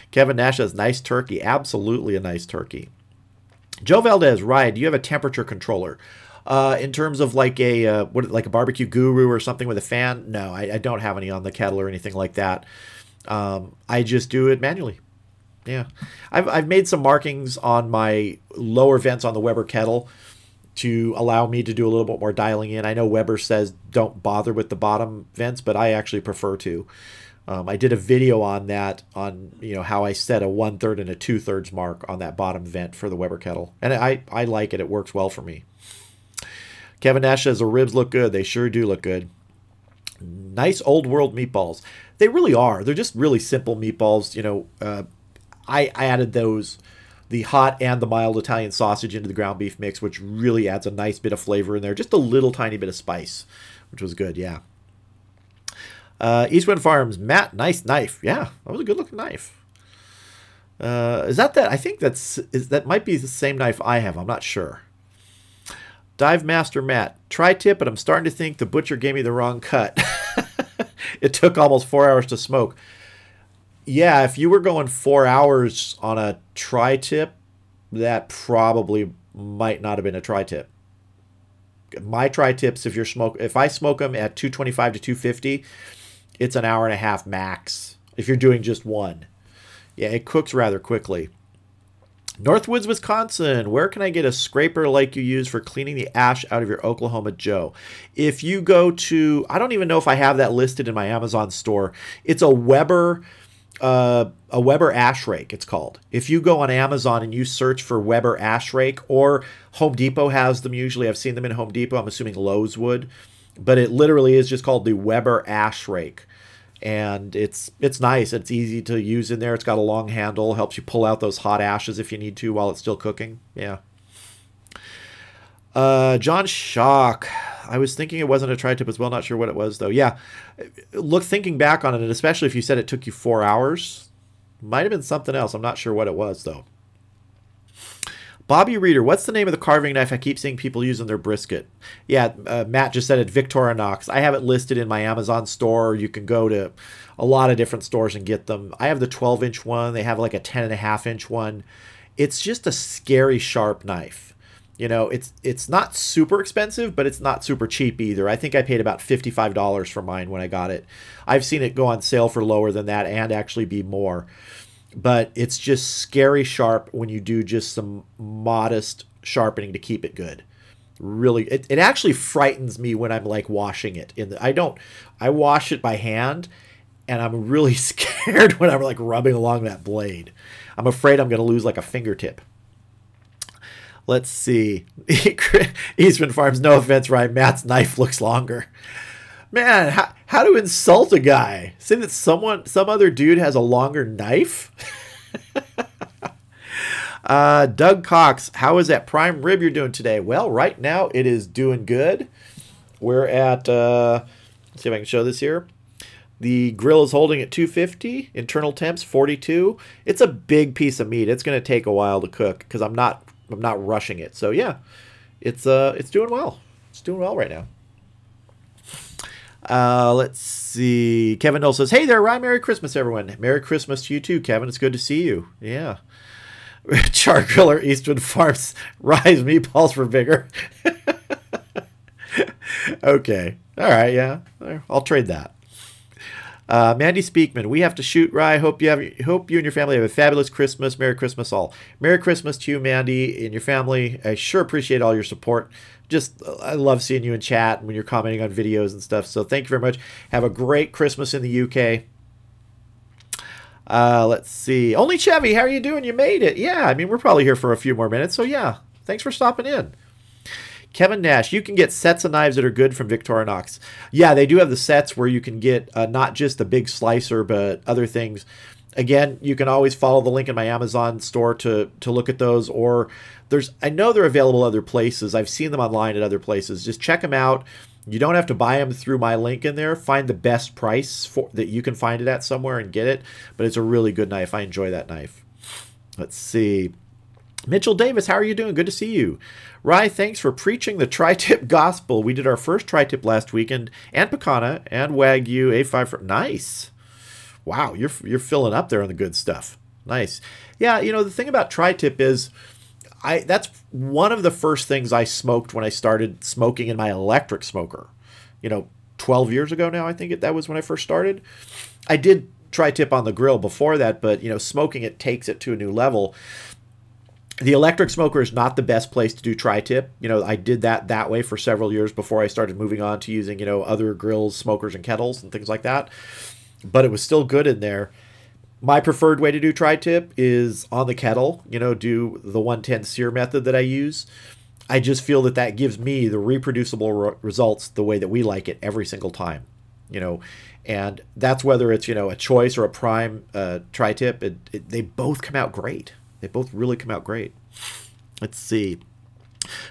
A: Kevin Nash has nice turkey. Absolutely a nice turkey. Joe Valdez, Ryan, do you have a temperature controller? In terms of like a barbecue guru or something with a fan? No, I don't have any on the kettle or anything like that. I just do it manually. Yeah. I've made some markings on my lower vents on the Weber kettle to allow me to do a little bit more dialing in. I know Weber says don't bother with the bottom vents, but I actually prefer to. I did a video on that, on how I set a 1/3 and a 2/3 mark on that bottom vent for the Weber kettle. And I like it. It works well for me. Kevin Nash says the ribs look good. They sure do look good. Nice old world meatballs. They really are. They're just really simple meatballs. I added the hot and the mild Italian sausage into the ground beef mix, which really adds a nice bit of flavor in there. Just a little tiny bit of spice, which was good, yeah. Eastwind Farms, Matt, nice knife. Yeah, that was a good looking knife. Is that? I think that might be the same knife I have. I'm not sure. Dive Master Matt, tri-tip, but I'm starting to think the butcher gave me the wrong cut. It took almost 4 hours to smoke. Yeah, if you were going 4 hours on a tri-tip, that probably might not have been a tri-tip. My tri-tips, if I smoke them at 225 to 250, it's an hour and a half max. If you're doing just one, yeah, it cooks rather quickly. Northwoods, Wisconsin. Where can I get a scraper like you use for cleaning the ash out of your Oklahoma Joe? If you go to, I don't even know if I have that listed in my Amazon store. It's a Weber ash rake, it's called. If you go on Amazon and you search for Weber ash rake, or Home Depot has them usually. I've seen them in Home Depot. I'm assuming Lowe's would. but it literally is just called the Weber Ash Rake. And it's nice. It's easy to use in there. It's got a long handle, helps you pull out those hot ashes if you need to while it's still cooking. Yeah. John Shock. I was thinking it wasn't a tri-tip as well. Not sure what it was though. Yeah. Look, thinking back on it, and especially if you said it took you 4 hours, might have been something else. I'm not sure what it was though. Bobby Reader, what's the name of the carving knife I keep seeing people use on their brisket? Yeah, Matt just said it, Victorinox. I have it listed in my Amazon store. You can go to a lot of different stores and get them. I have the 12-inch one. They have like a 10.5-inch one. It's just a scary sharp knife. You know, it's not super expensive, but it's not super cheap either. I think I paid about $55 for mine when I got it. I've seen it go on sale for lower than that and actually be more. But it's just scary sharp when you do just some modest sharpening to keep it good. Really, it actually frightens me when I'm like washing it. I wash it by hand, and I'm really scared when I'm like rubbing along that blade. I'm afraid I'm going to lose like a fingertip. Let's see. Eastman Farms, no offense, Ryan. Matt's knife looks longer. Man, how to insult a guy? Say that some other dude has a longer knife? Doug Cox, how is that prime rib you're doing today? Well, right now it is doing good. We're at, let's see if I can show this here. The grill is holding at 250, internal temps 42. It's a big piece of meat. It's going to take a while to cook because I'm not rushing it. So yeah, it's doing well. It's doing well right now. Let's see. Kevin Knoll says, hey there, Ryan. Merry Christmas, everyone. Merry Christmas to you too, Kevin. It's good to see you. Yeah. Char Griller, Eastwood Farms, Rise meatballs for bigger. Okay. All right. Yeah. I'll trade that. Mandy Speakman, we have to shoot, Rye. Hope you and your family have a fabulous Christmas. Merry Christmas all. Merry Christmas to you, Mandy, and your family. I sure appreciate all your support. I love seeing you in chat when you're commenting on videos and stuff. So thank you very much. Have a great Christmas in the UK. Let's see. Only Chevy, how are you doing? You made it. Yeah, I mean, we're probably here for a few more minutes. So yeah, thanks for stopping in. Kevin Nash, you can get sets of knives that are good from Victorinox. Yeah, they do have the sets where you can get not just a big slicer, but other things. Again, you can always follow the link in my Amazon store to look at those. Or I know they're available other places. I've seen them online at other places. Just check them out. You don't have to buy them through my link in there. Find the best price that you can find it at somewhere and get it. But it's a really good knife. I enjoy that knife. Let's see. Mitchell Davis, how are you doing? Good to see you. Rye, thanks for preaching the tri-tip gospel. We did our first tri-tip last weekend, and Pecana, and Wagyu, A5. Nice. Wow, you're filling up there on the good stuff. Nice. Yeah, you know, the thing about tri-tip is that's one of the first things I smoked when I started smoking in my electric smoker. You know, 12 years ago now, I think that was when I first started. I did tri-tip on the grill before that, but, you know, smoking it takes it to a new level. The electric smoker is not the best place to do tri-tip. You know, I did that way for several years before I started moving on to using, you know, other grills, smokers, and kettles and things like that. But it was still good in there. My preferred way to do tri-tip is on the kettle, you know, do the 110 sear method that I use. I just feel that gives me the reproducible results the way that we like it every single time, you know. And that's whether it's, you know, a choice or a prime tri-tip. They both come out great. They both really come out great. Let's see.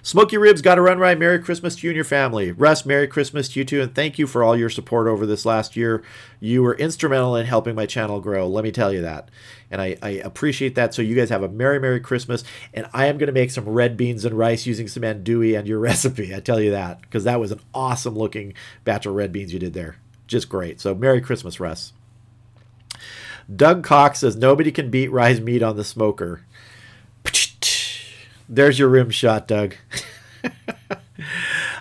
A: Smoky Ribs, got to run right. Merry Christmas to you and your family. Russ, Merry Christmas to you too, and thank you for all your support over this last year. You were instrumental in helping my channel grow, let me tell you that. And I appreciate that. So you guys have a Merry, Merry Christmas, and I am going to make some red beans and rice using some andouille and your recipe, I tell you that, because that was an awesome looking batch of red beans you did there. Just great. So Merry Christmas, Russ. Doug Cox says, nobody can beat Rye's meat on the smoker. There's your rim shot, Doug.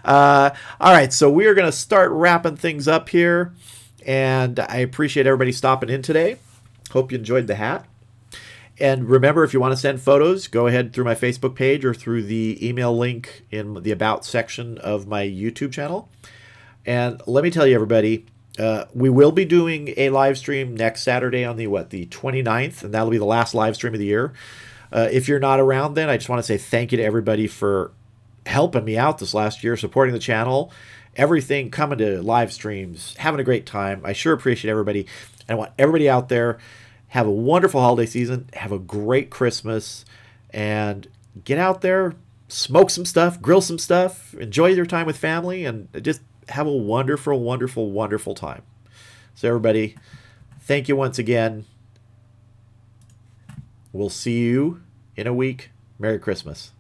A: All right, so we are going to start wrapping things up here. And I appreciate everybody stopping in today. Hope you enjoyed the hat. And remember, if you want to send photos, go ahead through my Facebook page or through the email link in the About section of my YouTube channel. And let me tell you, everybody, we will be doing a live stream next Saturday on the 29th, and that'll be the last live stream of the year. If you're not around then, I just want to say thank you to everybody for helping me out this last year, supporting the channel, everything, coming to live streams, having a great time. I sure appreciate everybody. And I want everybody out there, have a wonderful holiday season, have a great Christmas, and get out there, smoke some stuff, grill some stuff, enjoy your time with family, and just have a wonderful, wonderful, wonderful time. So everybody, thank you once again. We'll see you in a week. Merry Christmas.